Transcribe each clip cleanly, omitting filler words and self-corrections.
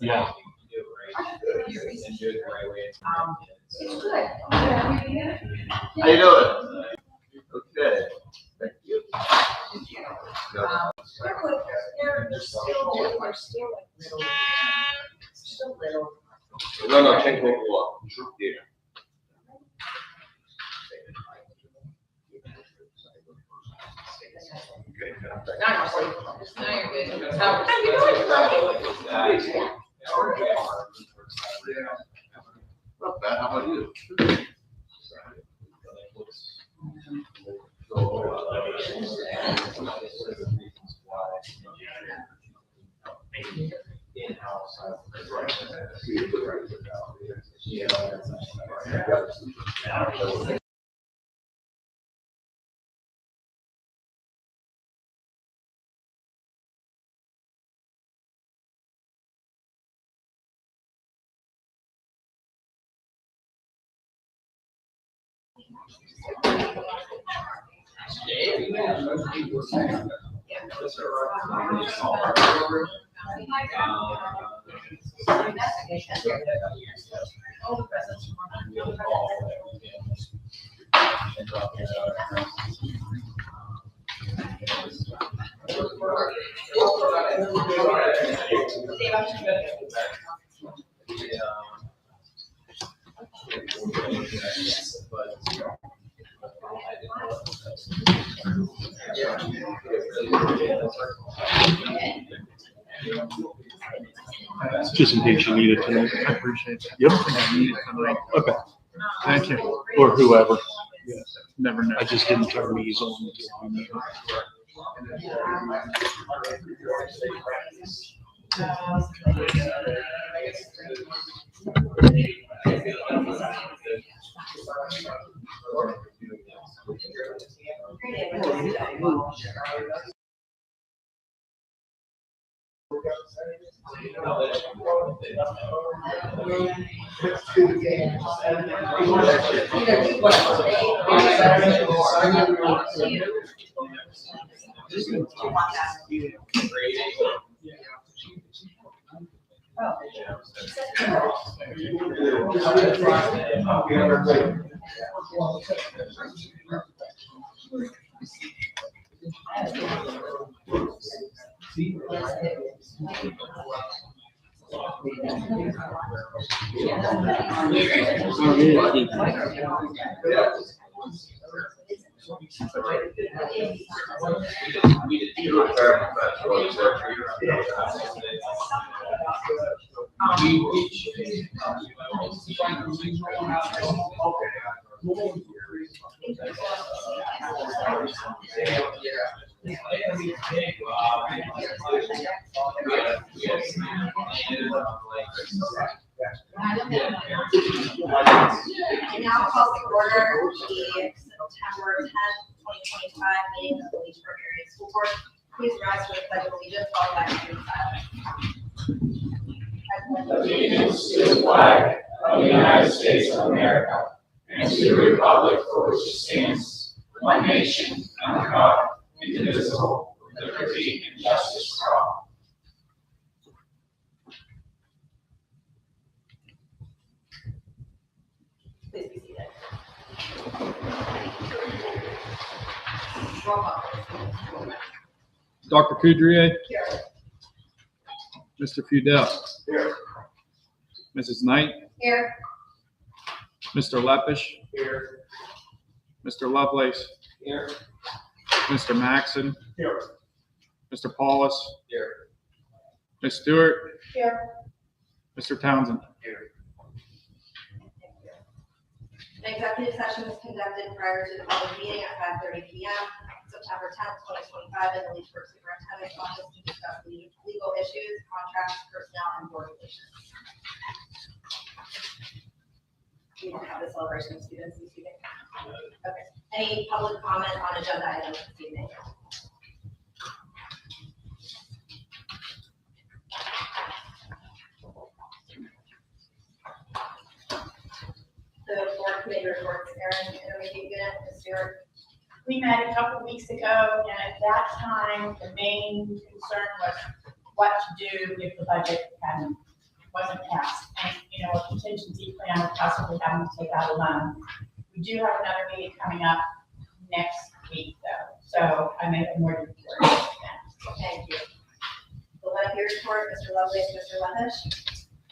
Yeah. It's good. How you doing? Okay. Thank you. Still little. No, take what you want. Yeah. Okay. Now you're good. How you doing? Not bad. How about you? Just in case you need it tonight. I appreciate that. Yep. I need it tonight. Okay. Thank you. Or whoever. Never know. I just didn't turn these on until we need it. I now call to order the September 10th, 2025 meeting of the Leesburg Area School Board. Please rise for the pledge of allegiance, followed by a Allegiance to the flag of the United States of America and to the republic for which it stands, one nation, under God, indivisible, with liberty and justice for all. Please be seated. Roll call. Dr. Coudrier, Here. Mr. Fudel, Here. Mrs. Knight, Here. Mr. Lepish, Here. Mr. Lovelace, Here. Mr. Maxon, Here. Mr. Paulus, Here. Ms. Stewart, Here. Mr. Townsend. An executive session was conducted prior to the public meeting at 5:30 p.m. September 10th, 2025, in the Leesburg Superintendent's Office to discuss legal issues, contracts, personnel, and board relations. We don't have the celebration of students this evening. Okay. Any public comment on agenda items this evening? The board committee reports, Erin, intermediate unit, Ms. Stewart. We met a couple weeks ago, and at that time, the main concern was what to do if the budget hadn't contacts and, a contingency plan of possibly having to take out a loan. We do have another meeting coming up next week though, so I may have more to report then. Thank you. The Lenape report, Mr. Lovelace, Mr. Levish.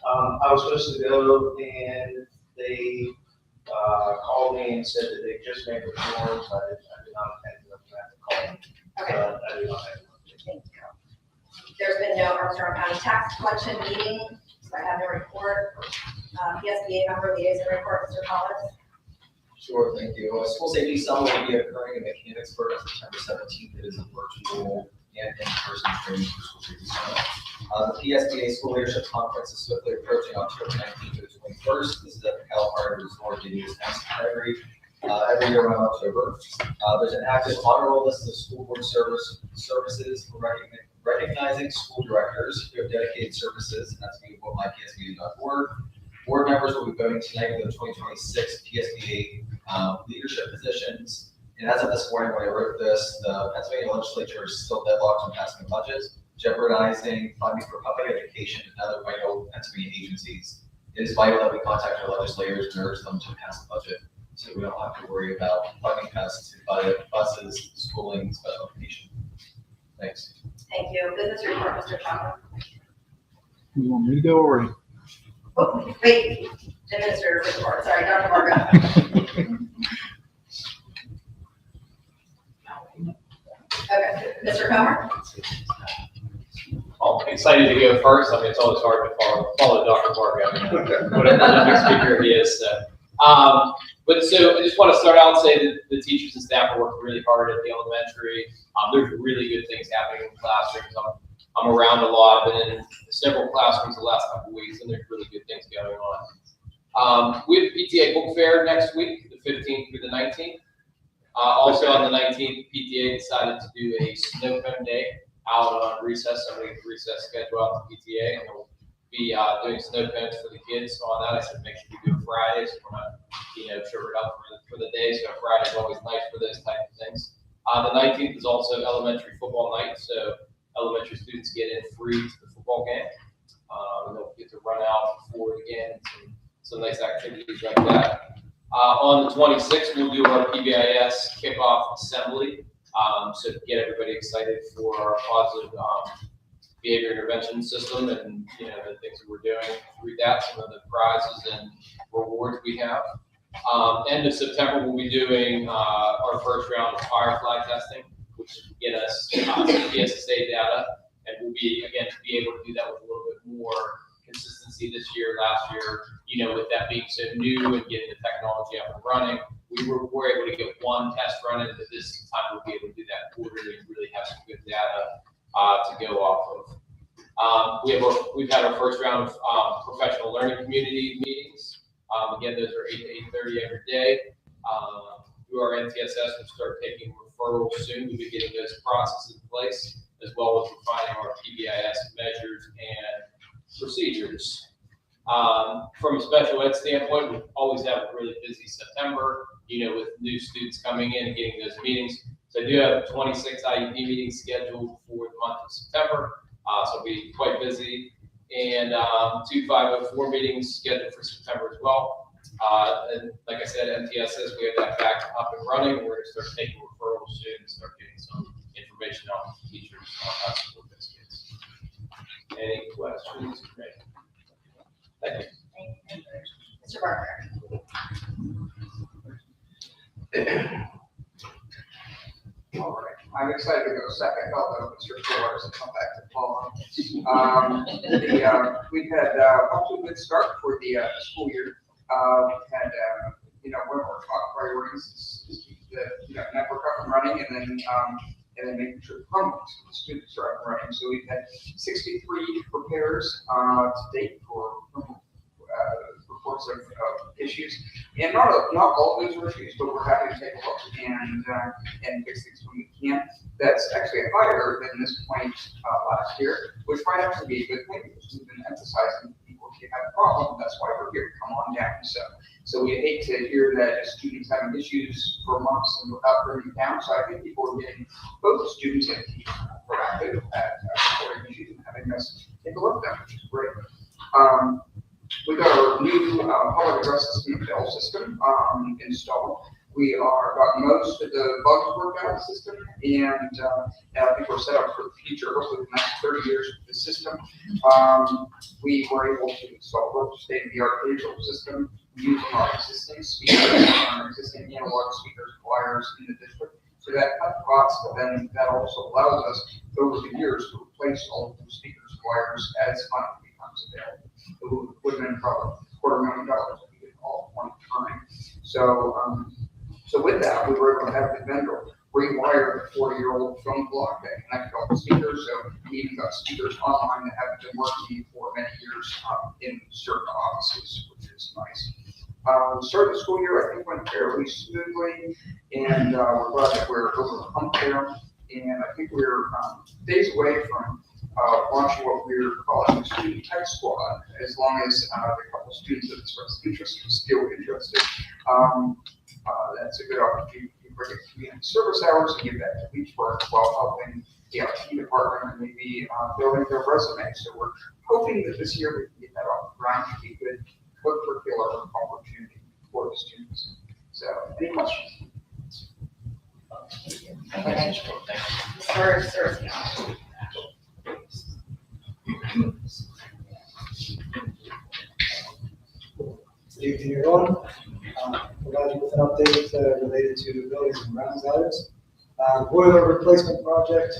I was supposed to go and they, called me and said that they just made the forms. I did not attend them. I have to call them. Okay, I do not have them. thank you. There's been no Armstrong County tax collection meeting, so I have no report. PSBA member liaison report, Mr. Hollis. Sure, thank you. School safety summit will be occurring in Mechanicsburg on September 17th. It is a virtual and in-person training for school safety summit. The PSBA School Leadership Conference is swiftly approaching October 19th to the 21st. This is at the Cal Fire Resort in East every year around October. There's an active honor roll list of school board services for recognizing school directors who have dedicated services, and that's mypsba.org. Board members will be voting tonight for the 2026 PSBA leadership positions. And as of this morning, when I wrote this, the Pennsylvania legislature is still deadlocked on passing a budget, jeopardizing funding for public education and other vital Pennsylvania agencies. It is vital that we contact our legislators and urge them to pass the budget so we don't have to worry about funding cuts to buses, schooling, special education. Thanks. Thank you. Business report, Mr. Chopper. You want me to go or? Oh, wait, administrator report, sorry, Dr. Margo. Okay, Mr. Comer? I'm excited to go first. I mean, it's always hard to follow Dr. Margo, whatever the next speaker he is. So I just want to start out and say that the teachers and staff are working really hard at the elementary. There's really good things happening in classrooms. I'm around a lot. I've been in several classrooms the last couple of weeks, and there's really good things going on. We have PTA book fair next week, the 15th through the 19th. Also on the 19th, PTA decided to do a snow cone day out on recess. I'm going to get the recess schedule out to PTA, and we'll be doing snow cones for the kids. So on that, I said make sure we do it Fridays. We're not, sugared up for the day. So Friday's always nice for those type of things. The 19th is also elementary football night, so elementary students get in free to the football game. And they'll get to run out before the game, and some nice activities like that. On the 26th, we'll do our PBIS kickoff assembly. So to get everybody excited for our positive behavior intervention system and the things that we're doing. Read that, some of the prizes and rewards we have. End of September, we'll be doing our first round of Firefly testing, which will get us some PSSA data, and we'll be able to do that with a little bit more consistency this year. Last year, with that being so new and getting the technology up and running, we were able to get one test running, but this time we'll be able to do that quarterly and really have some good data to go off of. We've had our first round of professional learning community meetings. Again, those are 8 to 8:30 every day. Through our NTSS, we'll start taking referrals soon. We'll be getting those processes in place, as well as refining our PBIS measures and procedures. From a special ed standpoint, we always have a really busy September, with new students coming in and getting those meetings. So I do have 26 IEP meetings scheduled for the month of September. So I'll be quite busy. And 2 504 meetings scheduled for September as well. And like I said, MTSS, we have that back up and running. We're going to start taking referrals soon and start getting some information out to teachers on how to support those kids. Any questions? Thank you. Thank you. Mr. Barker? All right, I'm excited to go second, although Mr. Flores will come back to Paul. We've had up to a good start for the school year. Had one of our top priorities is keep the network up and running, and then making sure the Chromebooks for the students are up and running. So we've had 63 repairs to date for reports of issues, and not all of those are issues, but we're happy to take a look and fix things when we can. That's actually higher than this point last year, which might actually be a good thing because we've been emphasizing people if you have a problem, that's why we're here. Come on down. So we hate to hear that students having issues for months and without bringing down. So I think people are getting both the students and teachers proactive at reporting issues and having us take a look at them, which is great. we got our new public address system, Bell system, installed. We got most of the bugs worked out of the system, and I think we're set up for the future, hopefully the next 30 years with the system. We were able to install a state-of-the-art digital system using our existing speakers, our existing analog speakers, wires in the district. So that cut costs, but then that also allows us over the years to replace all of those speakers, wires as funding becomes available. It would have been probably $250,000 if we did all at one time. So with that, we were able to have the vendor rewire the 40-year-old phone block that connected all the speakers. So we even got speakers online that haven't been working for many years in certain offices, which is nice. Start the school year, I think, went fairly smoothly, and we're glad that we're over the hump there. And I think we're days away from launching what we're calling the student tech squad, as long as the couple students that express interest are still interested. That's a good opportunity to bring it community service hours and give that to each work while helping the IT department and maybe building their resume. So we're hoping that this year we can get that off the ground to be a good curricular opportunity for the students. So, any questions? Good evening, everyone. Provide you with an update related to buildings and grounds items. Boiler replacement project,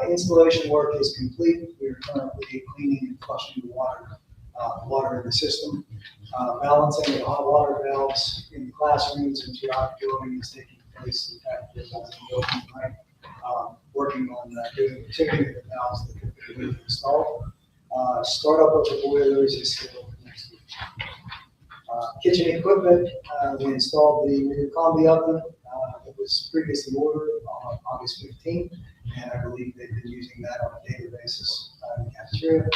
installation work is complete. We are currently cleaning and flushing the water in the system. Balancing the hot water valves in the classrooms and throughout the building is taking place. In fact, we're about to go tonight, working on doing the tuning of the valves that could be installed. Startup of the boilers is scheduled for next week. Kitchen equipment, we installed the new combi oven. It was previously ordered on August 15th, and I believe they've been using that on a daily basis in the cafeteria.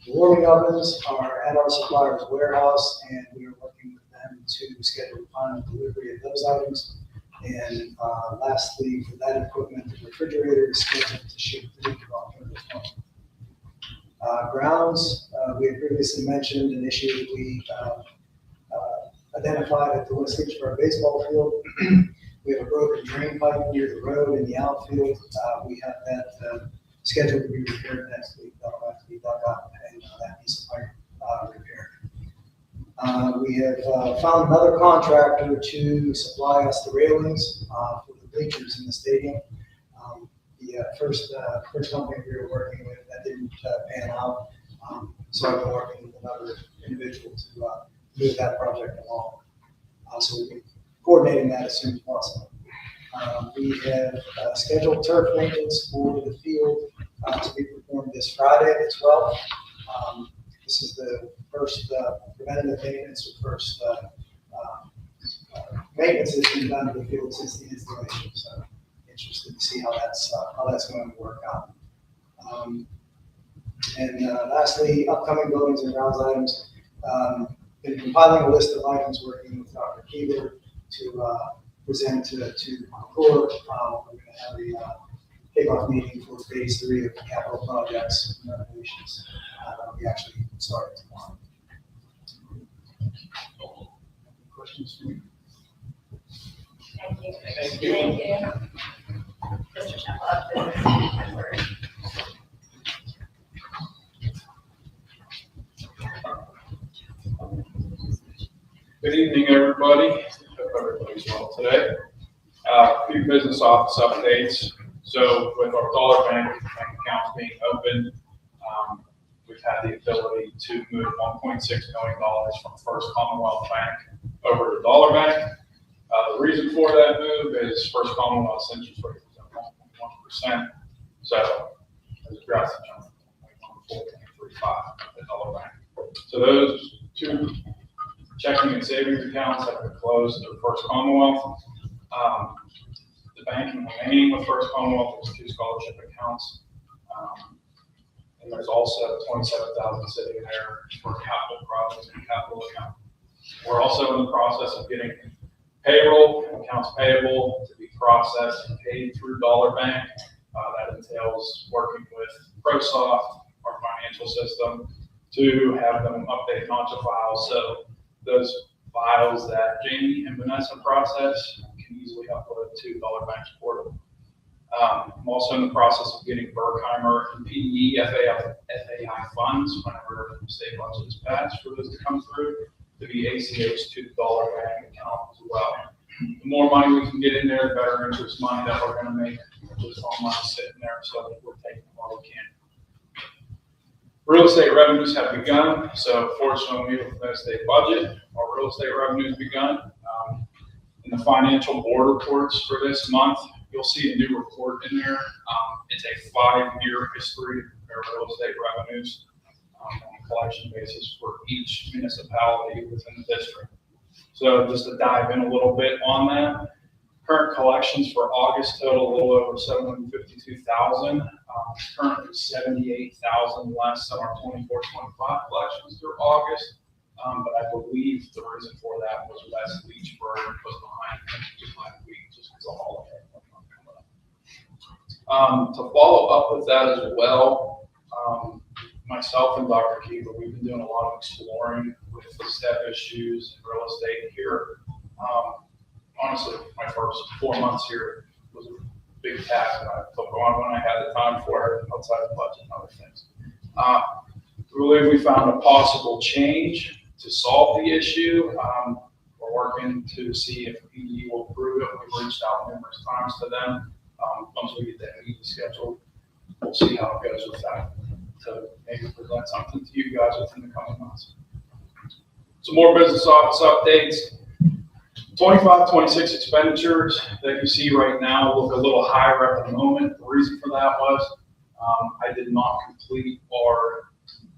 The warming ovens are at our supplier's warehouse, and we are working with them to schedule final delivery of those items. And lastly, for that equipment, the refrigerator is scheduled to ship the week of October 20th. Grounds, we had previously mentioned an issue that we identified at the West Lynchburg baseball field. We have a broken drain pipe near the road in the outfield. We have that scheduled to be repaired next week. That'll have to be dug up and that piece of pipe repaired. We have found another contractor to supply us the railings for the bleachers in the stadium. The first company we were working with, that didn't pan out. So I've been working with another individual to move that project along. So we'll be coordinating that as soon as possible. We have scheduled turf maintenance for the field to be performed this Friday, the 12th. This is the first preventative maintenance or first maintenance that's been done to the field since the installation. So interested to see how that's going to work out. And lastly, upcoming buildings and grounds items. Been compiling a list of items, working with Dr. Keeler to present to the Corps. We're going to have a kickoff meeting for phase 3 of the capital projects and renovations. We actually started tomorrow. Questions for me? Thank you. Thank you. Thank you. Mr. Sheffield. Good evening, everybody. Hope everybody's well today. A few business office updates. So with our dollar bank accounts being open, we've had the ability to move $1.6 million from First Commonwealth Bank over to Dollar Bank. The reason for that move is First Commonwealth's interest rate was at 1.1%. So there's a drastic jump from 1.435 at Dollar Bank. So those two checking and savings accounts have been closed through First Commonwealth. The banking remaining with First Commonwealth is 2 scholarship accounts. And there's also 27,000 sitting there for capital projects and capital account. We're also in the process of getting payroll, accounts payable to be processed and paid through Dollar Bank. That entails working with ProSoft, our financial system, to have them update onto files. So those files that Jamie and Vanessa process can easily upload to Dollar Bank's portal. I'm also in the process of getting Berkheimer and PDE FAI funds whenever the state budget is passed for those to come through to be ACH to the Dollar Bank account as well. The more money we can get in there, the better interest money that we're gonna make. Just all money sitting there, so we're taking what we can. Real estate revenues have begun, so fortunately with the state budget, our real estate revenues begun. In the financial board reports for this month, you'll see a new report in there. It's a 5-year history to compare real estate revenues on a collection basis for each municipality within the district. So just to dive in a little bit on that, current collections for August total a little over 752,000. Currently 78,000 less than our 24-25 collections through August. But I believe the reason for that was West Leechburg was behind just last week, just because of holiday. To follow up with that as well, myself and Dr. Keeper, we've been doing a lot of exploring with the step issues and real estate here. Honestly, my first 4 months here was a big task that I took on when I had the time for it outside the budget and other things. We believe we found a possible change to solve the issue. We're working to see if PDE will approve it. We've reached out numerous times to them. Once we get that meeting scheduled, we'll see how it goes with that. So maybe present something to you guys within the coming months. Some more business office updates. 25-26 expenditures that you see right now look a little higher at the moment. The reason for that was I did not complete our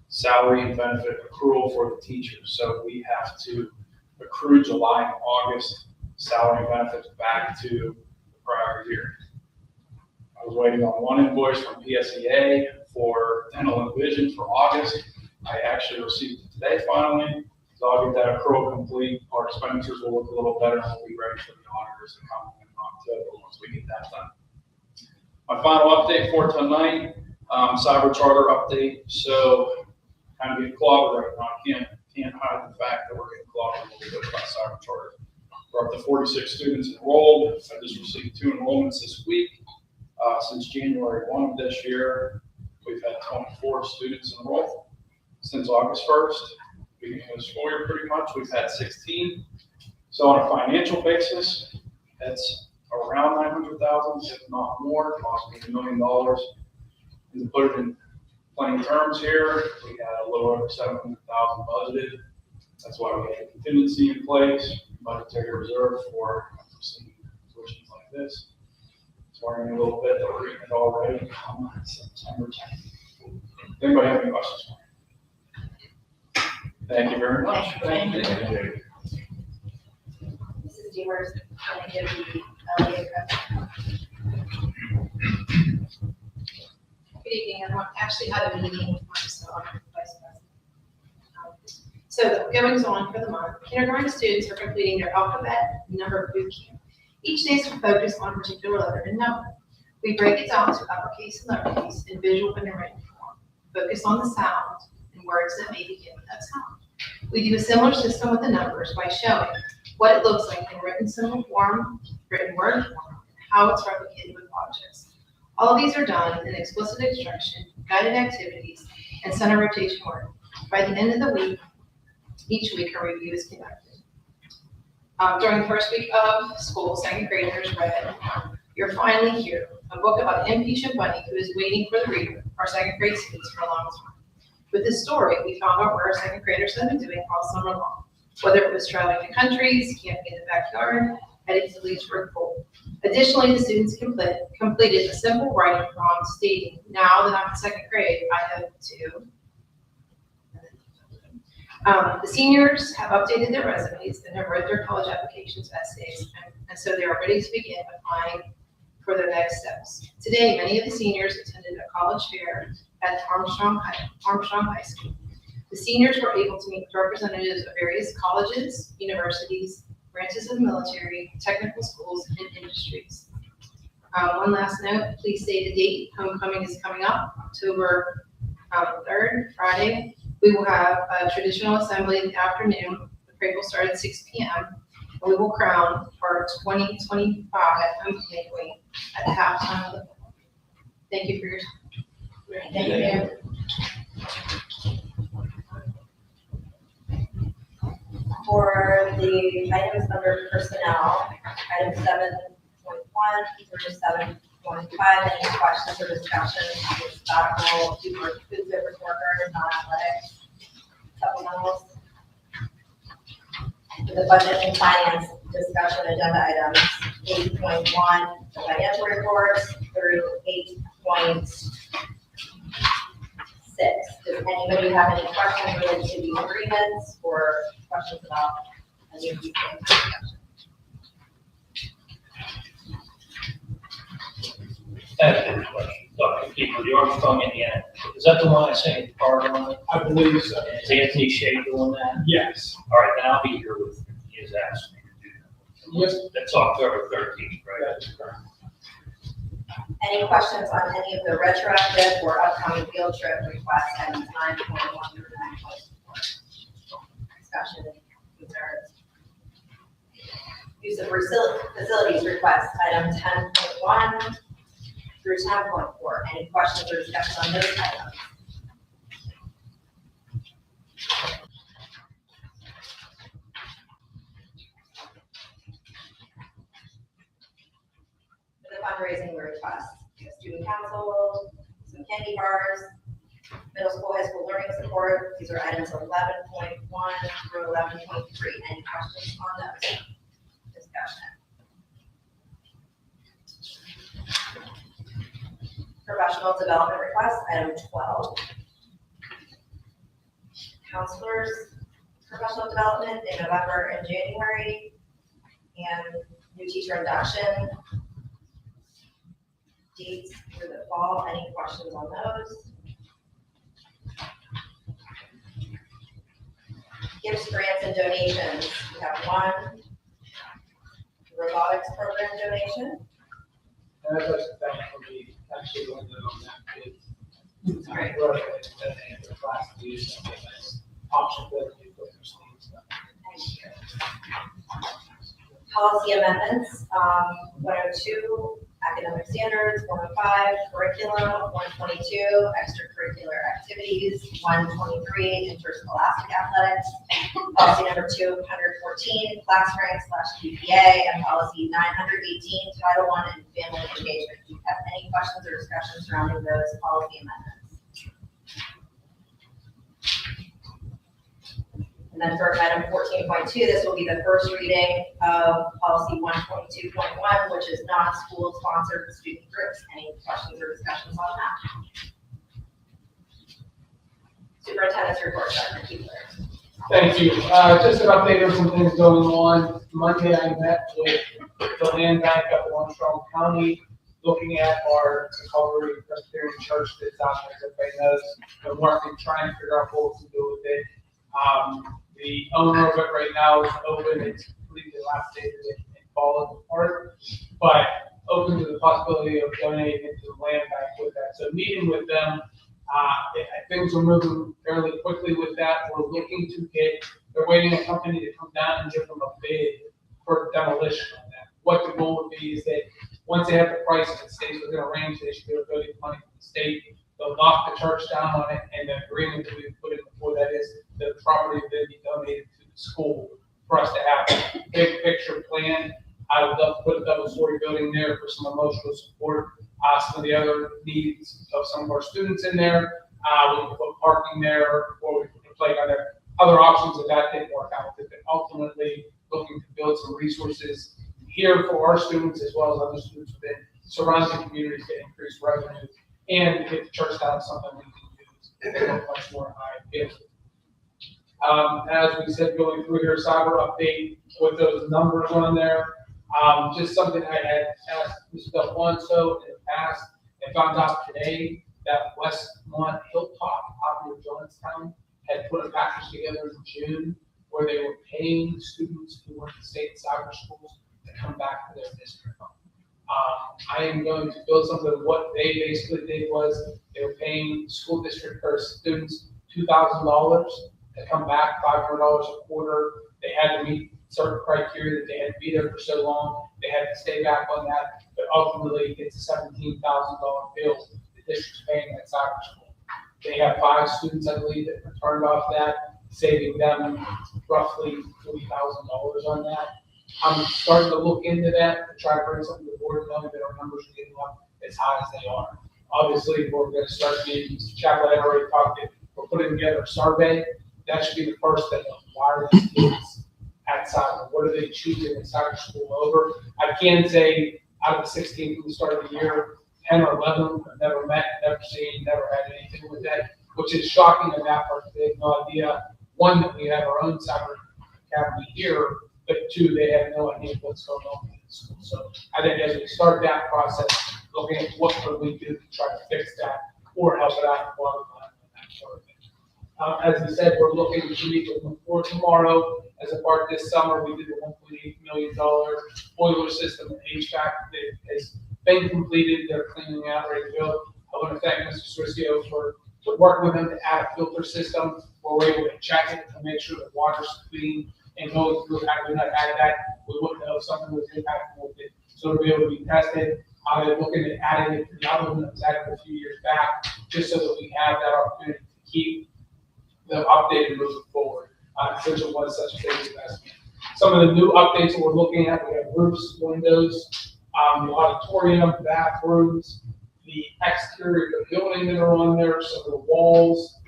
salary and benefit accrual for the teachers. So we have to accrue July and August salary and benefits back to the prior year. I was waiting on one invoice from PSEA for dental and vision for August. I actually received it today finally. So I'll get that accrual complete. Our expenditures will look a little better and we'll be ready for the auditors to come in October once we get that done. My final update for tonight, cyber charter update. So kind of getting clobbered right now. Can't hide the fact that we're getting clobbered a little bit by cyber charter. We're up to 46 students enrolled. I just received 2 enrollments this week. Since January 1 of this year, we've had 24 students enrolled. Since August 1st, beginning of the school year pretty much, we've had 16. So on a financial basis, that's around 900,000, if not more, possibly $1 million. And to put it in plain terms here, we had a little over 700,000 budgeted. That's why we had a contingency in place, budgetary reserve for unforeseen situations like this. Worrying a little bit that we're eating it already come September 10th. Anybody have any questions? Thank you very much. Thank you. Mrs. Demers, can I give the LEA Good evening, everyone. Actually had a meeting with myself, Vice President. So the goings on for the month, kindergarten students are completing their alphabet number boot camp. Each day is focused on a particular letter and number. We break it down to uppercase and lowercase in visual and in written form. Focus on the sound and words that may begin with that sound. We do a similar system with the numbers by showing what it looks like in written symbol form, written word form, and how it's replicated with objects. All of these are done in explicit instruction, guided activities, and center rotation work. By the end of the week, each week a review is conducted. During the first week of school, second graders read You're Finally Here, a book about an impatient bunny who is waiting for the reader, our second grade students, for a long time. With this story, we found out what our second graders have been doing all summer long, whether it was traveling to countries, camping in the backyard, heading to Leechburg Pool. Additionally, the students completed a simple writing prompt stating, now that I'm in second grade, I have to. The seniors have updated their resumes and have wrote their college applications essays, and so they are ready to begin applying for their next steps. Today, many of the seniors attended a college fair at Armstrong High School. The seniors were able to meet representatives of various colleges, universities, branches of the military, technical schools, and industries. One last note, please save the date. Homecoming is coming up, October 3rd, Friday, We will have a traditional assembly in the afternoon. The parade will start at 6 p.m. And we will crown our 2025 homecoming queen at the halftime of the football. Thank you for your time. Thank you. For the items under personnel, item 7.1 through 7.5, any questions or discussions, sabbatical, food service workers, non-athletics, supplementals? For the budget and finance discussion agenda items, 8.1, the financial reports, through 8.6. Does anybody have any questions related to these agreements or questions about any of these things? That's a question. Dr. Keeper, the Armstrong, Indiana. Is that the one I sent you part on? I believe so. Is Anthony Shea doing that? Yes. All right, then I'll be here with him. He has asked me to do that. Yes. That's October 13th, right? That is correct. Any questions on any of the retroactive or upcoming field trip requests, items 9.1 through 9.4? Discussion, concerns? Use of facilities request, item 10.1 through 10.4. Any questions or discussion on those items? The fundraising request, student council, some candy bars, middle school, high school learning support. These are items 11.1 through 11.3. Any questions on those? Discussion. Professional development request, item 12. Counselors, professional development in November and January, and new teacher induction. Dates for the fall. Any questions on those? Gifts, grants, and donations. We have one robotics program donation. And I'd like to thank for the actually going on that bid. That's great. And the class to use something that's option that you put your sleeves. Thank you. Policy amendments, 102, academic standards, 105, curriculum, 122, extracurricular activities, 123, interscholastic athletics, policy number 214, class rank / GPA, and policy 918, Title I and family engagement. Do you have any questions or discussions surrounding those policy amendments? And then for item 14.2, this will be the first reading of policy 1.2.1, which is non-school sponsored student groups. Any questions or discussions on that? Superintendent's report, Dr. Keeler. Thank you. Just an update on some things going on. Monday, I met with the land bank up in Armstrong County, looking at our recovery Presbyterian church that's out there, as everybody knows, and working, trying to figure out what to do with it. The owner of it right now is open. It's completely dilapidated and fallen apart, but open to the possibility of donating it to the land bank with that. So meeting with them, things are moving fairly quickly with that. We're looking to they're waiting a company to come down and give them a bid for demolition on that. What the goal would be is that once they have the price and it stays within a range, they should be able to go get money from the state. They'll knock the church down on it, and the agreement that we put in before that is the property will then be donated to the school for us to have a big picture plan. I would love to put a double-story building there for some emotional support. Some of the other needs of some of our students in there. We can put parking there, or we can put a playground there. Other options of that didn't work out. But ultimately, looking to build some resources here for our students as well as other students within surrounding communities to increase revenue and get the church down something we can use and look much more high. As we said, going through here, cyber update with those numbers on there. Just something I had asked Mr. Delfonso in the past and found out today that Westmont Hilltop out near Johnstown had put a package together in June where they were paying students who went to state cyber schools to come back to their district. I am going to build something. What they basically did was they were paying school district or students $2,000 to come back, $500 a quarter. They had to meet certain criteria that they had to be there for so long. They had to stay back on that, but ultimately it's a $17,000 bill the district's paying at cyber school. They have 5 students, I believe, that returned off that, saving them roughly $40,000 on that. I'm starting to look into that to try to bring something to the board, knowing that our numbers are getting up as high as they are. Obviously, we're going to start meeting. Mr. Chapel had already talked to, we're putting together a survey. That should be the first thing. Why are these kids at cyber? What are they choosing in cyber school over? I can say out of the 16 from the start of the year, 10 or 11 I've never met, never seen, never had anything with that, which is shocking on that part. They have no idea, one, that we have our own cyber academy here, but 2, they have no idea what's going on in the school. So I think as we start that process, looking at what can we do to try to fix that or help it out in one line on that sort of thing. As we said, we're looking to meet with them for tomorrow. As a part of this summer, we did a $1.8 million boiler system HVAC that has been completed. They're cleaning out, ready to go. I want to thank Mr. Swisio for working with them to add a filter system where we're able to check it to make sure the water's clean and going through. Had we not added that, we wouldn't know if something was impacting with it. So to be able to be tested, they're looking at adding it to the other one that was added a few years back, just so that we have that opportunity to keep them updated moving forward. Since it was such a big investment. Some of the new updates that we're looking at, we have roofs, windows, the auditorium, bathrooms, the exterior of the building that are on there, some of the walls,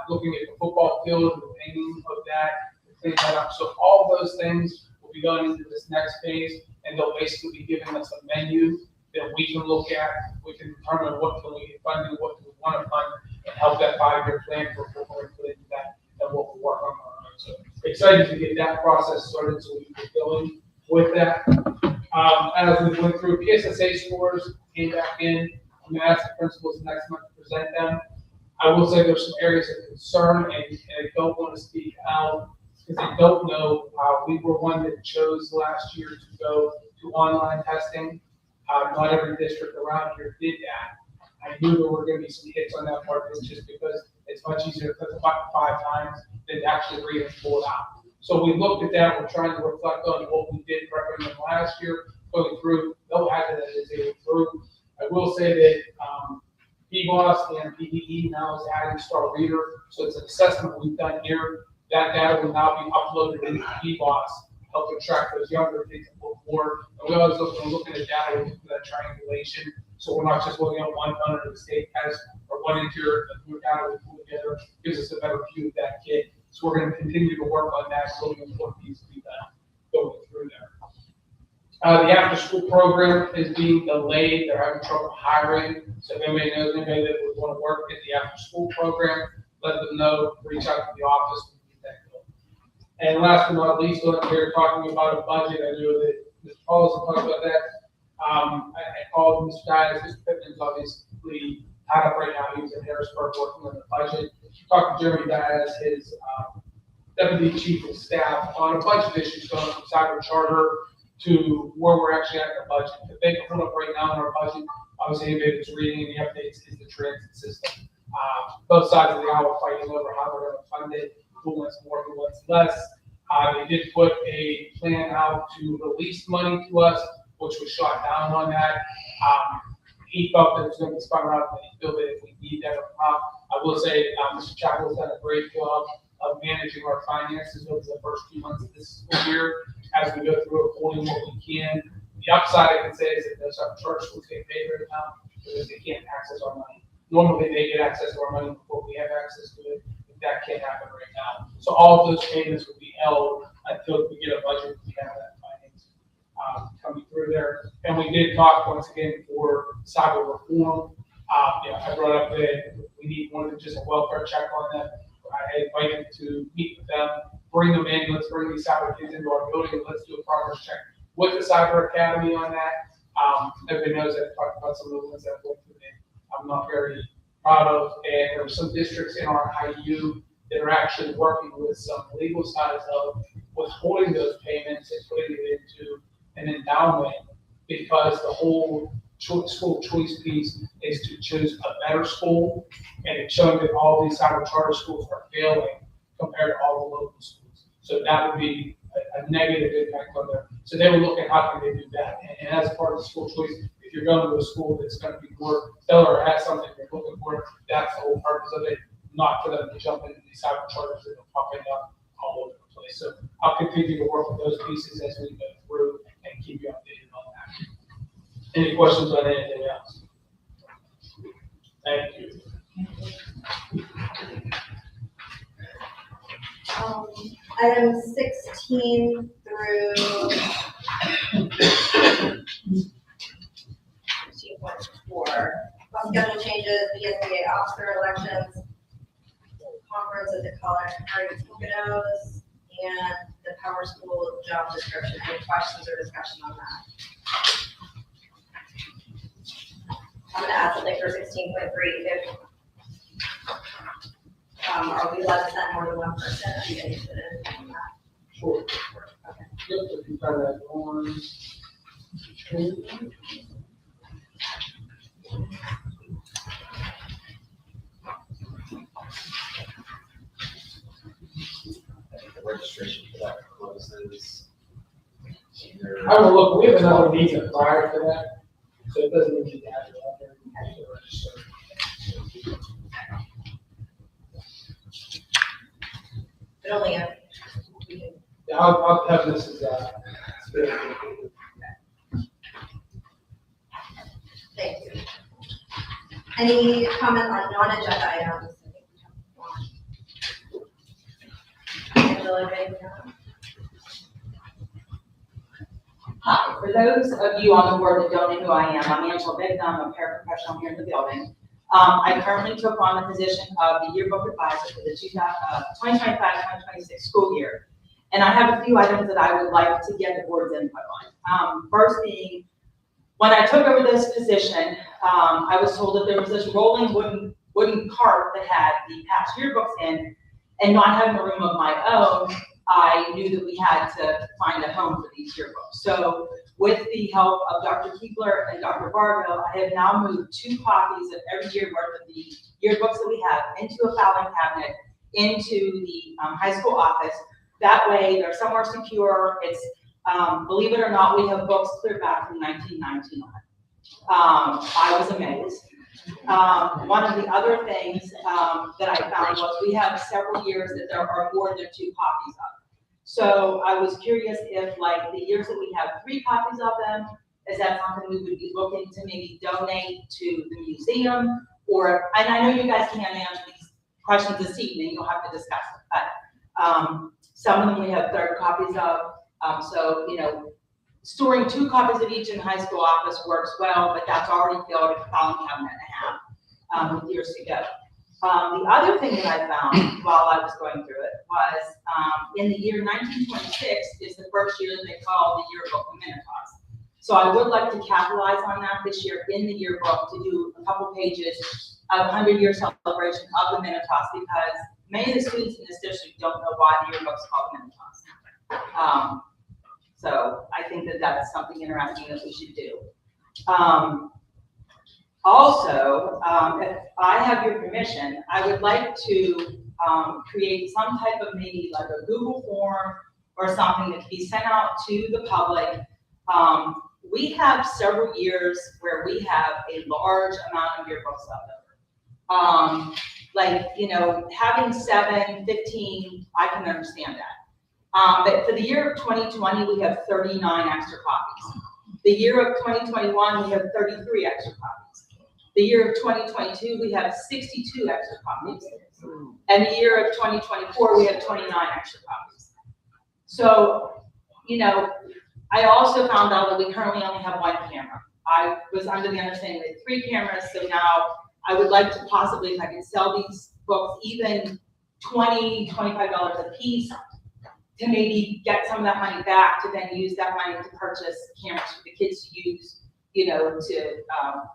looking at the football field and the painting of that, to clean that up. So all those things will be going into this next phase, and they'll basically be giving us a menu that we can look at. We can determine what can we get funded, what do we want to fund, and help that 5-year plan for what we're putting into that and what we'll work on. So excited to get that process started so we can get going with that. As we went through PSSA scores, came back in, I'm going to ask the principals next month to present them. I will say there's some areas of concern, and I don't want to speak out because I don't know. We were one that chose last year to go to online testing. Not every district around here did that. I knew there were going to be some hits on that part, just because it's much easier to click the button 5 times than actually read and pull it out. So we looked at that. We're trying to reflect on what we did recommend last year, going through. No hazard that is able through. I will say that PBOS and PDE now is adding Star Reader, so it's an assessment we've done here. That data will now be uploaded into PBOS, helping track those younger kids a little more. And we always looking at data, looking for that triangulation. So we're not just looking at one under the state has or one interior data we pull together, gives us a better view of that kid. So we're going to continue to work on that. It's really important needs to be done going through there. The after-school program is being delayed. They're having trouble hiring. So if anybody knows anybody that would want to work at the after-school program, let them know. Reach out to the office. And last but not least, we're here talking about a budget. I know that Mr. Paul has talked about that. I called Mr. Dias. Mr. Pittman's obviously tied up right now. He's in Harrisburg working on the budget. Talked to Jeremy Dias, his deputy chief of staff, on a bunch of issues going from cyber charter to where we're actually at in the budget. The big hold up right now in our budget, obviously anybody that's reading any updates, is the transit system. Both sides of the aisle are fighting over how they're going to fund it. Who wants more, who wants less. They did put a plan out to release money to us, which was shot down on that. He felt that it was going to be spun out, and he felt that if we need that or not. I will say Mr. Chappell's done a great job of managing our finances over the first few months of this school year as we go through reporting what we can. The upside I can say is that those charter schools get paid right now because they can't access our money. Normally they get access to our money before we have access to it. That can't happen right now. So all of those payments will be held until we get a budget. We have that finance coming through there. And we did talk once again for cyber reform. I brought up that we need more than just a welfare check on them. I invited to meet with them, bring them in. Let's bring these cyber kids into our building. Let's do a progress check with the Cyber Academy on that. Everybody knows that I talked about some of the ones that went through there. I'm not very proud of, and there are some districts in our IU that are actually working with some legal sides of withholding those payments and putting it into an endowment, because the whole school choice piece is to choose a better school, and it's showing that all these cyber charter schools are failing compared to all the local schools. So that would be a negative impact on them. So they will look at how can they do that. And as part of the school choice, if you're going to a school that's going to be more stellar or has something they're looking for, that's the whole purpose of it, not for them to jump into these cyber charters that are popping up all over the place. So I'll continue to work with those pieces as we go through and keep you updated on that. Any questions on anything else? Thank you. Item 16 through 16.4, bus schedule changes, BSBA officer elections, conference at the college party Poconos, and the Power School job description. Any questions or discussion on that? I'm gonna add something for 16.3. If are we allowed to send more than one person? Are you interested in that? Sure. Okay. Yep, if you try that on. The registration for that closes. I will look, we have another meeting prior to that, so it doesn't need to have it out there. You have to register. But only if we can. Yeah, I'll have this as Thank you. Any comment on non-agenda items? Angela, anything else? Hi, for those of you on the board that don't know who I am, I'm Angela Bigdon, I'm a paraprofessional here in the building. I currently took on the position of the yearbook advisor for the 2025-2026 school year. And I have a few items that I would like to get the board's input on. First being, when I took over this position, I was told that there was this rolling wooden cart that had the past yearbooks in, and not having a room of my own, I knew that we had to find a home for these yearbooks. So with the help of Dr. Keebler and Dr. Vargo, I have now moved 2 copies of every year worth of the yearbooks that we have into a filing cabinet, into the high school office. That way they're somewhere secure. It's, believe it or not, we have books clear back from 1919 on. I was amazed. One of the other things that I found was we have several years that there are more than 2 copies of. So I was curious if, like, the years that we have 3 copies of them, is that something we would be looking to maybe donate to the museum? Or, and I know you guys can't answer these questions this evening, you'll have to discuss it, but some of them we have 3rd copies of. So, you know, storing 2 copies of each in the high school office works well, but that's already filled a filing cabinet and a half with years to go. The other thing that I found while I was going through it was in the year 1926 is the first year that they called the yearbook of Minnetonka. So I would like to capitalize on that this year in the yearbook to do a couple pages of 100-year celebration of the Minnetonka, because many of the students in this district don't know why the yearbook's called Minnetonka. So I think that that's something interesting that we should do. Also, if I have your permission, I would like to create some type of maybe like a Google form or something that can be sent out to the public. We have several years where we have a large amount of yearbooks out there. Like, you know, having 7, 15, I can understand that. But for the year of 2020, we have 39 extra copies. The year of 2021, we have 33 extra copies. The year of 2022, we have 62 extra copies. And the year of 2024, we have 29 extra copies. So, you know, I also found out that we currently only have 1 camera. I was under the understanding we had 3 cameras, so now I would like to possibly, if I could sell these books even $20, $25 a piece, to maybe get some of that money back, to then use that money to purchase cameras for the kids to use, you know, to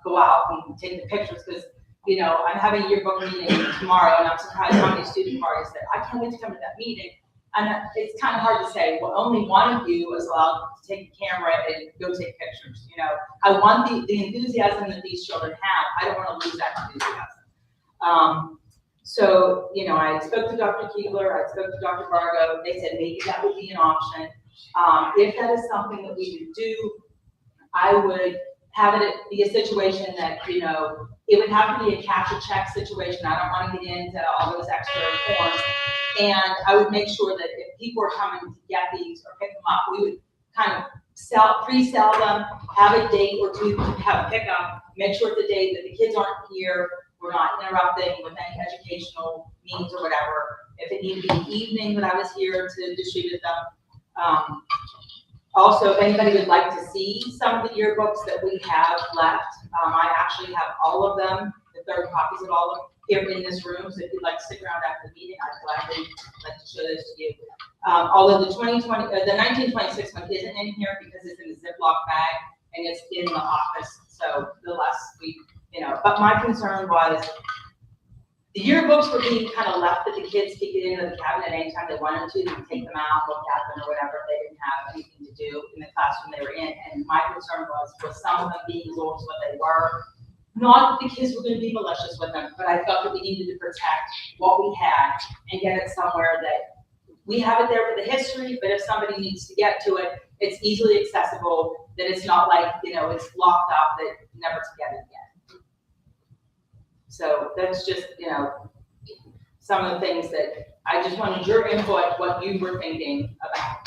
go out and take the pictures. Because, you know, I'm having a yearbook meeting tomorrow, and I'm surprised how many student parties said, I can't wait to come to that meeting. And it's kind of hard to say, well, only one of you is allowed to take a camera and go take pictures, you know. I want the enthusiasm that these children have. I don't want to lose that enthusiasm. So, you know, I spoke to Dr. Keebler, I spoke to Dr. Vargo. They said maybe that would be an option. If that is something that we could do, I would have it be a situation that, you know, it would have to be a cash a check situation. I don't want to get into all those extra forms. And I would make sure that if people are coming to get these or pick them up, we would kind of pre-sell them, have a date or two to have a pickup, make sure the day that the kids aren't here, we're not interrupting with any educational means or whatever. If it needed to be evening that I was here to distribute them. Also, if anybody would like to see some of the yearbooks that we have left, I actually have all of them, the third copies of all of them here in this room. So if you'd like to stick around after the meeting, I'd gladly like to show those to you. Although the 1926 one isn't in here because it's in a Ziploc bag and it's in the office. So the less we, you know, but my concern was the yearbooks were being kind of left that the kids could get into the cabinet anytime they wanted to. They could take them out, look at them or whatever. If they didn't have anything to do in the classroom they were in. And my concern was some of them being as old as what they were. Not that the kids were going to be malicious with them, but I felt that we needed to protect what we had and get it somewhere that we have it there for the history, but if somebody needs to get to it, it's easily accessible, that it's not like, you know, it's locked up, that never to get it again. So that's just, you know, some of the things that I just wanted your input, what you were thinking about.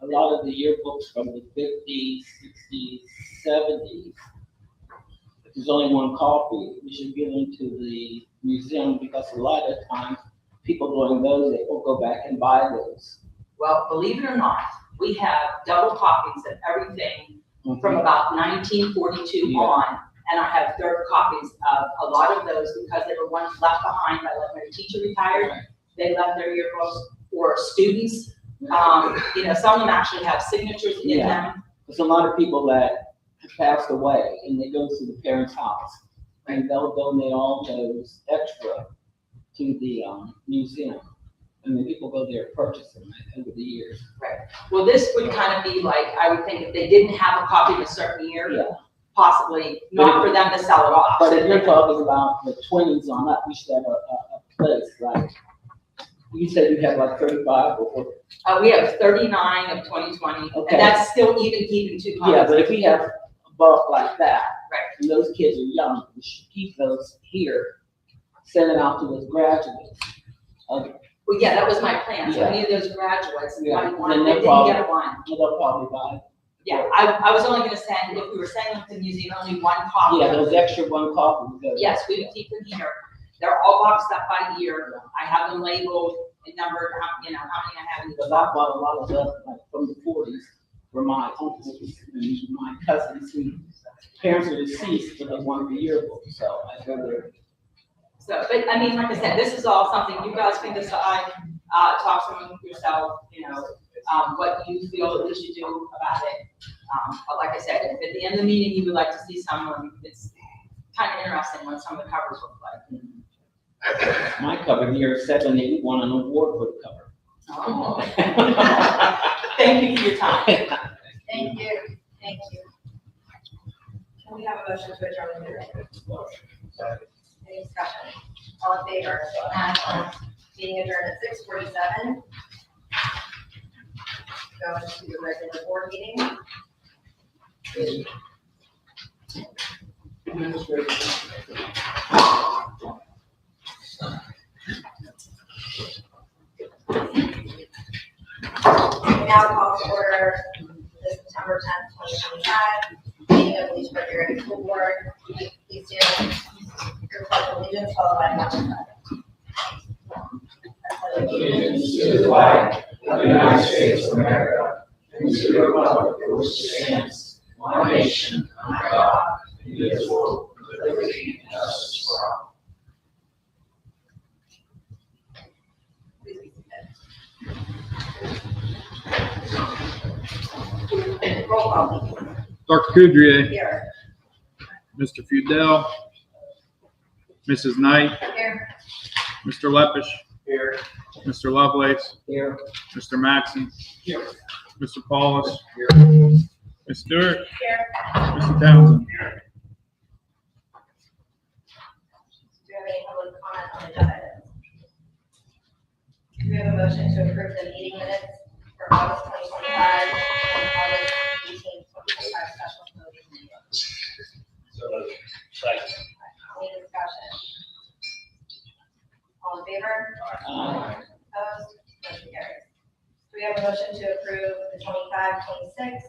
A lot of the yearbooks from the 50s, 60s, 70s, if there's only one copy, we should give them to the museum because a lot of times people doing those, they will go back and buy those. Well, believe it or not, we have double copies of everything from about 1942 on, and I have third copies of a lot of those because they were ones left behind by like when a teacher retired, they left their yearbooks, or students. You know, some of them actually have signatures in them. There's a lot of people that have passed away and they go to the parents' house and they'll donate all those extra to the museum. And then people go there and purchase them over the years. Right. Well, this would kind of be like, I would think if they didn't have a copy of a certain year, possibly not for them to sell it off. But if you're talking about the 20s on up, we should have a place like, you said you have like 35 or 40. We have 39 of 2020, Okay. and that's still even keeping 2 copies. Yeah, but if we have a bulk like that, right, and those kids are young, we should keep those here, send it out to those graduates. Well, yeah, that was my plan. So Yeah. any of those graduates, Yeah, they then didn't they'll get one. They'll probably buy it. Yeah, I was only gonna send, if we were sending them to the museum, only one copy. Yeah, those extra one copies. Yes, we would keep them here. They're all boxed up by year. I have them labeled and numbered, you know, how many I have in Because the I bought a lot of stuff like from the 40s for my uncles and my cousins whose parents are deceased, but they wanted the yearbook, so I go there. So, but I mean, like I said, this is all something you guys can decide, talk to them yourself, you know, what you feel that we should do about it. But like I said, if at the end of the meeting you would like to see someone, it's kind of interesting what some of the covers look like. My cover here is 7 won an award for the cover. Oh. Thank you for your time. Thank you, thank you. Can we have a motion to adjourn the meeting? Any discussion? All in favor? Aye. Meeting adjourned at 6:47. Go into the regular board meeting. We now call to order the September 10th, 2025 meeting of the Leesburg Area School Board. Please stand your pledge of allegiance followed by the Allegiance to the flag of the United States of America and to the republic for which it stands, one nation, under God, indivisible, with liberty and justice for all. roll call. Dr. Coudrier, Here. Mr. Fudell, Mrs. Knight, Here. Mr. Leppish, Here. Mr. Lovelace, Here. Mr. Maxon, Here. Mr. Paulus, Here. Ms. Stewart, Here. Mr. Townsend. Do you have any public comment on the agenda items? Do we have a motion to approve the meeting minutes for August 2025 and August 18, 2025 special voting meeting? Any discussion? All in favor? Opposed? Motion carries. Do we have a motion to approve the 25-26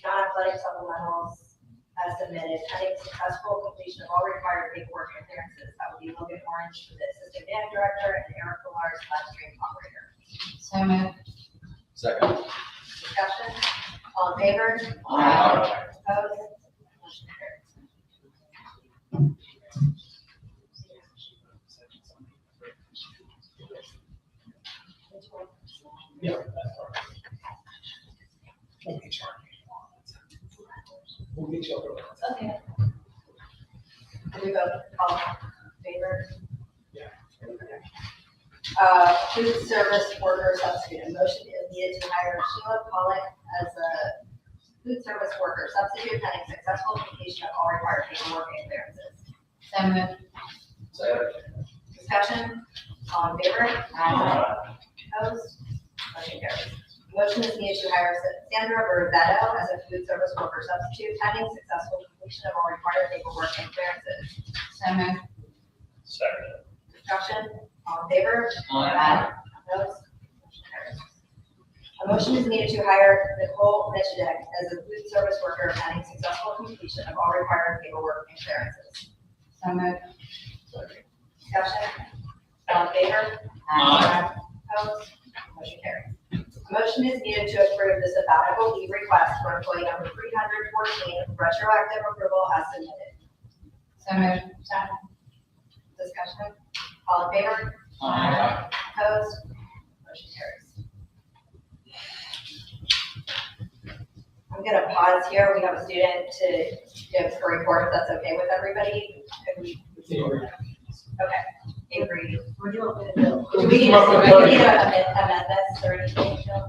non-athletic supplementals as submitted, pending successful completion of all required paperwork and clearances? That would be Logan Orange for the assistant band director and Eric Lars, live stream operator. So moved. Second. Discussion? All in favor? Aye. Opposed? Motion carries. Yeah. We'll get you over. Okay. Do we vote all in favor? Yeah. Food service worker substitute. A motion is needed to hire Sheila Pollock as a food service worker substitute pending successful completion of all required paperwork and clearances. So moved. Second. Discussion? All in favor? Opposed? Motion carries. Motion is needed to hire Sandra Berzetto as a food service worker substitute pending successful completion of all required paperwork and clearances. So moved. Second. Discussion? All in favor? Opposed? Motion carries. A motion is needed to hire Nicole Michidek as a food service worker pending successful completion of all required paperwork and clearances. So moved. Discussion? All in favor? Opposed? Motion carries. A motion is needed to approve the sabbatical leave request for employee number 314, retroactive approval as submitted. So moved. Discussion? All in favor? Opposed? Motion carries. I'm gonna pause here. We have a student to give her report, if that's okay with everybody. Okay, Avery. What do you want me to do? Do we need to amend this or anything, Jill?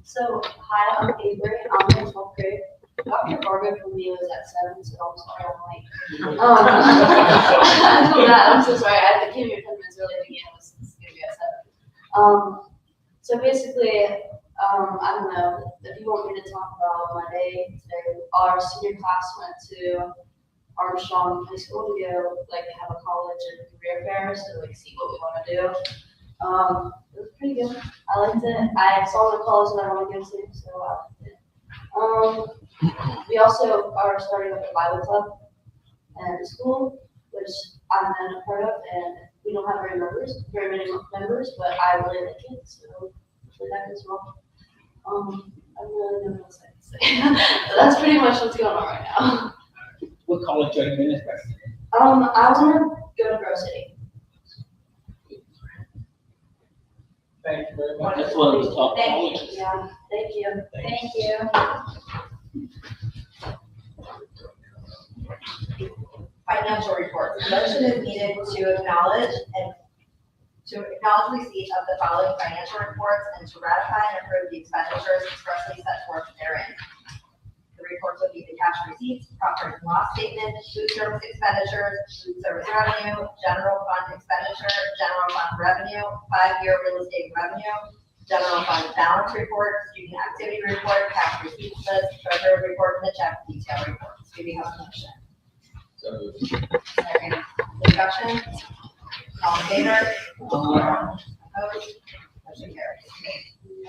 So, hi, I'm Avery, I'm in 12th grade. Dr. Barber for me was at 7, so I'm sorry, I'm late. I'm so sorry, I came here 10 minutes early again, it was gonna be at 7. So basically, I don't know, if you want me to talk about my day today, our senior class went to Armstrong High School to go, like, have a college and career fair, so like see what we want to do. It was pretty good. I liked it. I saw the college that I want to go to, so I liked it. We also are starting up a Bible club at the school, which I'm then a part of, and we don't have very many members, but I really like it, so hopefully that goes well. I really don't know what else I can say. But that's pretty much what's going on right now. What college are you interested in? I want to go to Grove City. Thank you very much. That's one of the top Thank you. colleges. Yeah, thank you. Thank you. Financial reports. A motion is needed to acknowledge receipt of the following financial reports and to ratify and approve the expenditures expressly set forth therein. The reports will be the cash receipts, profit and loss statement, food service expenditures, food service revenue, general fund expenditure, general fund revenue, 5-year real estate revenue, general fund balance report, student activity report, cash receipts list, treasurer report, and the check detail reports. Do we have a motion? So moved. Second. Discussion? All in favor? Opposed? Motion carries.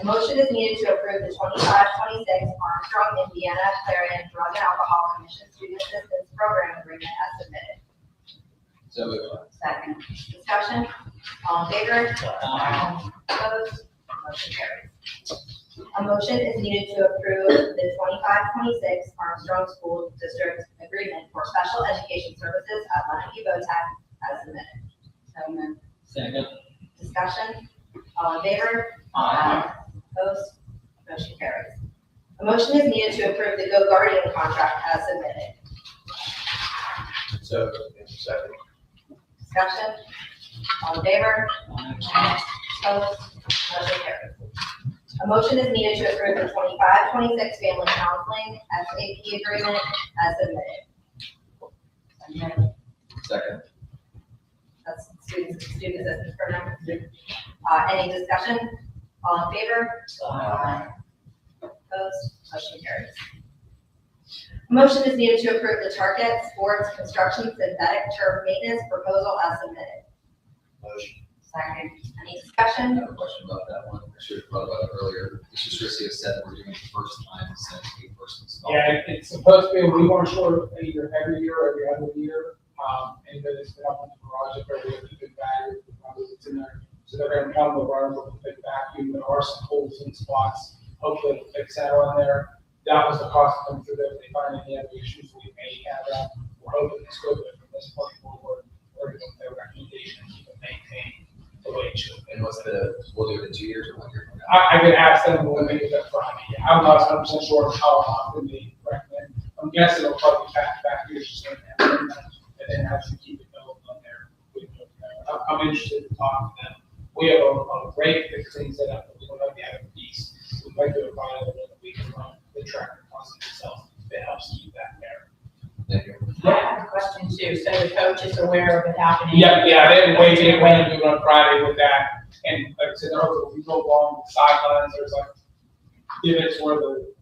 A motion is needed to approve the 25-26 Armstrong, Indiana Clarion Drug and Alcohol Commission Student Assistance Program Agreement as submitted. So moved. Second. Discussion? All in favor? Opposed? Motion carries. A motion is needed to approve the 25-26 Armstrong School District Agreement for Special Education Services at Leonard E. Votek as submitted. So moved. Second. Discussion? All in favor? Opposed? Motion carries. A motion is needed to approve the Go Guardian contract as submitted. So, second. Discussion? All in favor? Opposed? Motion carries. A motion is needed to approve the 25-26 family counseling SAP agreement as submitted. Second. That's student assistance program. Any discussion? All in favor? Opposed? Motion carries. A motion is needed to approve the Target Sports Construction Synthetic Turf Maintenance proposal as submitted. Motion. Second. Any discussion? I have a question about that one. I should have thought about it earlier. Mr. Trissy has said that we're doing it the first time since we first installed. Yeah, it's supposed to be, we weren't sure either every year or every other year. Anybody that's been up on the garage, if every other big bag, it's in there. So they're gonna come with runners with a big vacuum. There are some holes in spots. Hopefully it'll fix that on there. That was the cost of coming through there. If they find any other issues, we may have that. We're hoping it's good, but from this point forward, we're going to make a recommendation to keep it maintained the way it should. And what's the, we'll do it in 2 years or 1 year from now? I can ask them when they get that Friday. I'm not 100% sure how often they recommend. I'm guessing it'll probably be back years just like that. And then actually keep it going on there. I'm interested in talking to them. We have a rate that cleans it up, but we don't have the other piece. We'd like to provide a little bit we can run the tractor process itself that helps keep that there. Thank you. I have a question too. So the coach is aware of it happening? Yeah, they wait to do it on Friday with that. And like I said, we go along the sidelines, there's like divots where the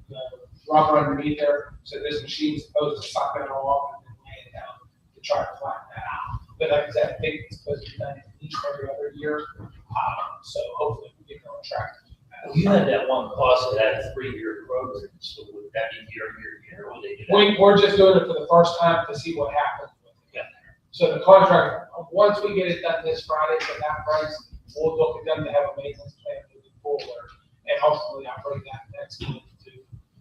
rubber underneath there. So this machine's supposed to suck it all off and then lay it down to try to flatten that out. But like I said, I think it's supposed to be done each every other year. So hopefully we get on track. You had that one cost that had a 3-year program, so would that be year? Or they do that? We're just doing it for the first time to see what happens with it. So the contract, once we get it done this Friday for that price, we'll look at them to have a maintenance plan moving forward. And hopefully I'll bring that next week to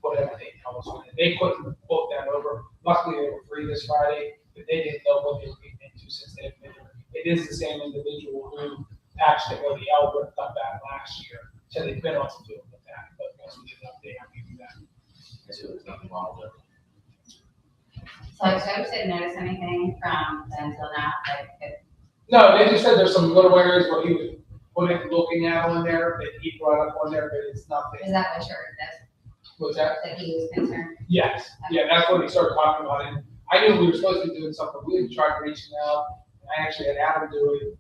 whatever they tell us. They couldn't book that over. Luckily they were free this Friday, but they didn't know what they were getting into since they've been there. It is the same individual who actually got the Albert done that last year. So they've been on to do it with that, but once we get an update, I'll give you that. So there's nothing wrong with it. So like Joe didn't notice anything from then till now, like if No, they just said there's some little areas where he was looking at on there that he brought up on there, but it's nothing. is that what sure that's What's that? that he was concerned? Yes, yeah, that's what he started talking about, and I knew we were supposed to be doing something, we had tried reaching out, and I actually had Adam do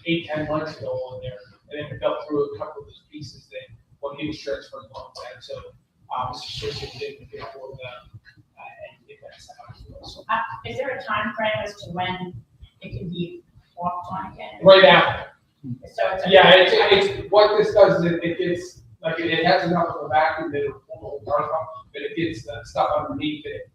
it 8-10 months ago on there, and then fell through a couple of those pieces that, when he was transferring on that, so, Mr. Switzer didn't get hold of them, and get that set up. So, Is there a time frame as to when it can be walked on again? right after. So it's. Yeah, it's, what this does is it gets, like, it has enough of a vacuum that it'll pull the dark off, but it gets the stuff underneath it,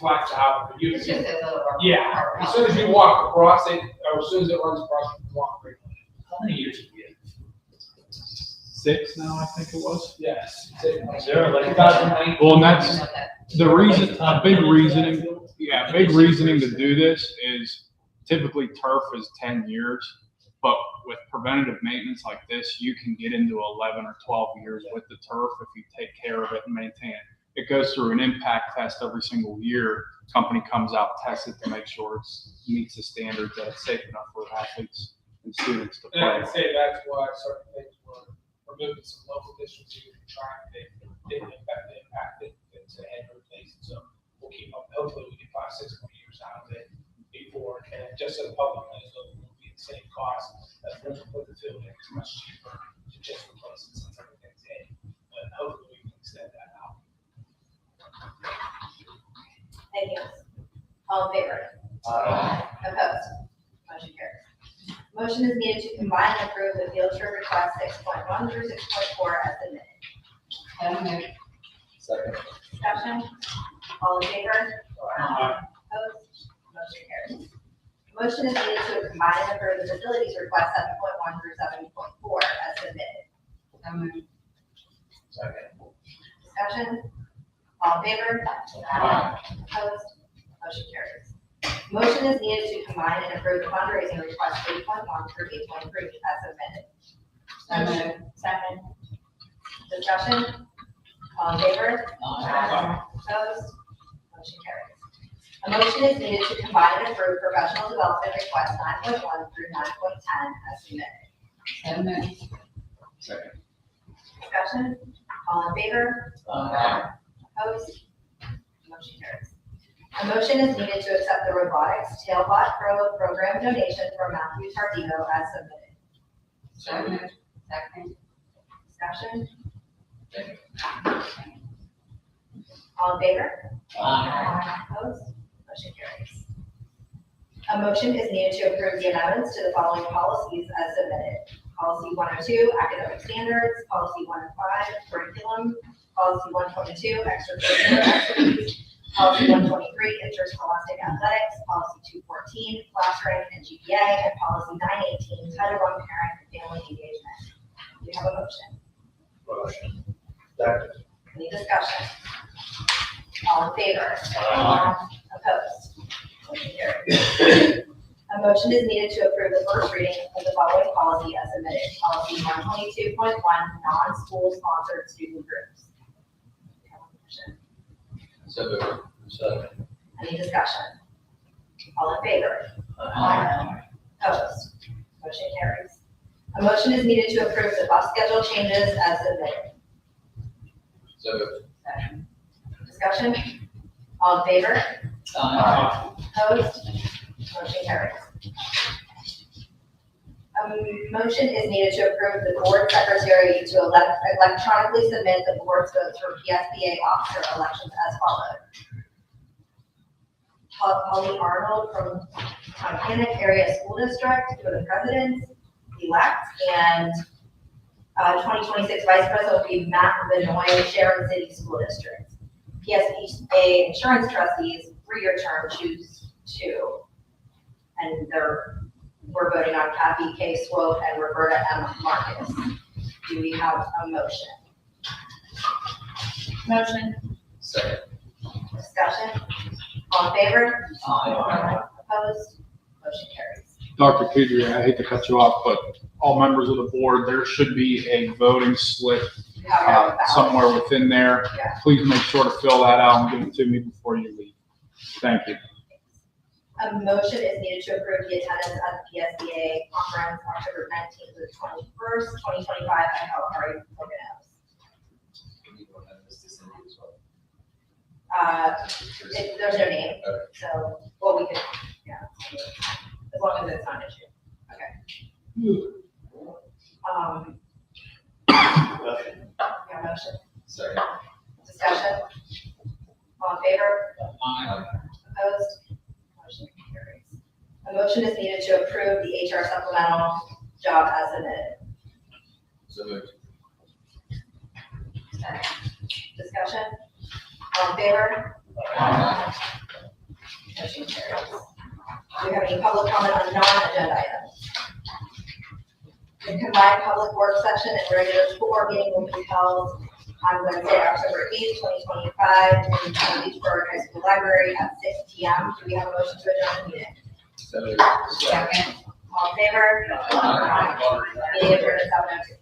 flats out. But you It's just a little. yeah, as soon as you walk across it, or as soon as it runs across, you can walk right on it. How many years have you had? 6 now, I think it was. Yes. There, like, 2009. Well, and that's the reason, a big reasoning to do this is typically turf is 10 years, but with preventative maintenance like this, you can get into 11 or 12 years with the turf if you take care of it and maintain it. It goes through an impact test every single year. Company comes out, tests it to make sure it meets the standards that it's safe enough for athletes and students to And play. I'd say that's why certain things were removing some local districts even trying to, didn't affect the impact that it's a head replacement. So we'll keep up, hopefully we get 5-6 more years out of it before, and just so the public knows, it won't be the same cost as when we put the field in, it's much cheaper to just replace it since everything's in. But hopefully we can extend that out. Thank you. All in favor? Opposed? Motion carries. Motion is needed to combine and approve the field trip request 6.1 through 6.4 as submitted. Second. Discussion? All in favor? Opposed? Motion carries. Motion is needed to combine and approve the facilities request 7.1 through 7.4 as submitted. Second. Discussion? All in favor? Opposed? Motion carries. Motion is needed to combine and approve the fundraising request 8.1 through 8.3 as submitted. Second. Discussion? All in favor? Opposed? Motion carries. A motion is needed to combine and approve professional development request 9.1 through 9.10 as submitted. So moved. Second. Discussion, all in favor? Opposed? Motion carries. A motion is needed to accept the robotics Tailbot Pro program donation from Matthew Tardino as submitted. So moved. Second. Discussion? All in favor? Opposed? Motion carries. A motion is needed to approve the amendments to the following policies as submitted. Policy 102, academic standards, policy 105, curriculum, policy 122, extracurricular activities, policy 123, interscholastic athletics, policy 214, class rank and GPA, and policy 918, Title I parent and family engagement. Do you have a motion? Motion. Second. Any discussion? All in favor? Opposed? Motion carries. A motion is needed to approve the first reading of the following policy as submitted. Policy 122.1, non-school sponsored student groups. Do you have a motion? So moved. Second. Any discussion? All in favor? Opposed? Motion carries. A motion is needed to approve the bus schedule changes as submitted. So moved. Discussion? All in favor? Opposed? Motion carries. A motion is needed to approve the board secretary to electronically submit the board's votes for PSBA officer elections as followed. Holly Arnold from Titanic Area School District for the president-elect, and 2026 vice president will be Matt Benoit, Sharon City School District. PSBA insurance trustees, 3-year term, choose 2. And we're voting on Kathy K. Swope and Roberta M. Marcus. Do we have a motion? Motion. Second. Discussion? All in favor? Opposed? Motion carries. Dr. Kudry, I hate to cut you off, but all members of the board, there should be a voting slip somewhere within there. Yeah. Please make sure to fill that out and give it to me before you leave. Thank you. A motion is needed to approve the attendance at the PSBA conference October 19th to the 21st, 2025 at Kalahari Poconos. There's no name, so, well, we could, yeah, as long as it's not an issue. Okay. Yeah, motion. Second. Discussion? All in favor? Opposed? Motion carries. A motion is needed to approve the HR supplemental job as submitted. So moved. Discussion? All in favor? Motion carries. Do we have any public comment on non-agenda items? The combined public work session and regular school board meeting will be held on Wednesday, October 8th, 2025, in the Beachburg High School Library at 6 p.m. Do we have a motion to adjourn the meeting? So moved. Second. All in favor? Meeting adjourned at 7:02.